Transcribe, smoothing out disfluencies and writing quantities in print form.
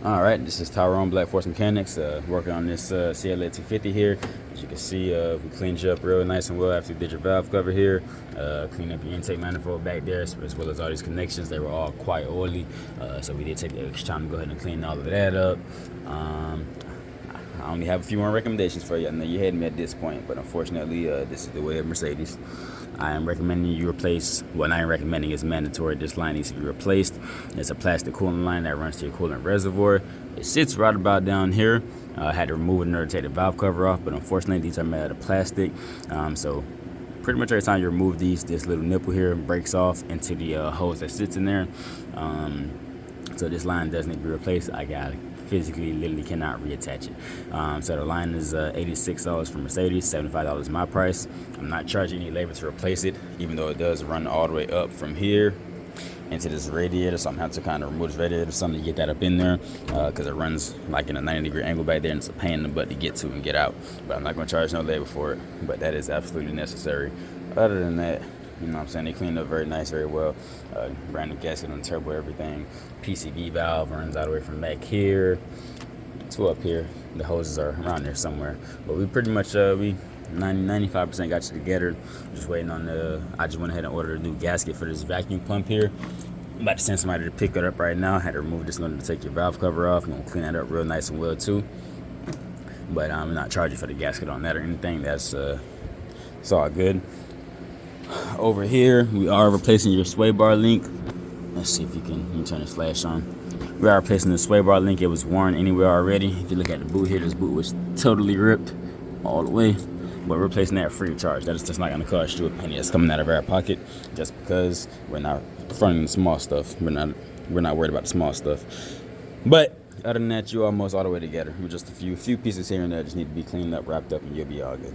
All right, this is Tyrone Black Force Mechanics, working on this CLA 250 here. As you can see, we cleaned you up real nice and well after we did your valve cover here. Cleaned up your intake manifold back there, as well as all these connections. They were all quite oily, so we did take the extra time to go ahead and clean all of that up. I only have a few more recommendations for you. I know you had me at this point, but unfortunately, this is the way of Mercedes. I am recommending you replace, well, not recommending, it's mandatory. This line needs to be replaced. It's a plastic coolant line that runs to your coolant reservoir. It sits right about down here. I had to remove it in order to take the valve cover off, but unfortunately, these are made out of plastic. So pretty much every time you remove these, this little nipple here breaks off into the hose that sits in there. So this line does need to be replaced. I got it. Physically, literally cannot reattach it. So the line is $86 from Mercedes, $75 my price. I'm not charging any labor to replace it, even though it does run all the way up from here into this radiator. So I'm going to have to kind of remove this radiator or something to get that up in there, because it runs like in a 90-degree angle back there, and it's a pain in the butt to get to and get out. But I'm not going to charge no labor for it, but that is absolutely necessary. Other than that, you know what I'm saying, they cleaned up very nice, very well. Brand new gasket on the turbo, everything. PCV valve runs all the way from back here to up here. The hoses are around there somewhere. But we pretty much, 95% got you together. Just waiting on I just went ahead and ordered a new gasket for this vacuum pump here. I'm about to send somebody to pick it up right now. I had to remove this in order to take your valve cover off. I'm going to clean that up real nice and well too. But I'm not charging for the gasket on that or anything. It's all good. Over here, we are replacing your sway bar link. Let's see if you can turn this flash on. We are replacing the sway bar link. It was worn anywhere already. If you look at the boot here, this boot was totally ripped all the way. But we're replacing that free of charge. That is just not going to cost you a penny. It's coming out of our pocket just because we're not fronting the small stuff. We're not worried about the small stuff. But other than that, you're almost all the way together. With just a few pieces here and there just need to be cleaned up, wrapped up, and you'll be all good.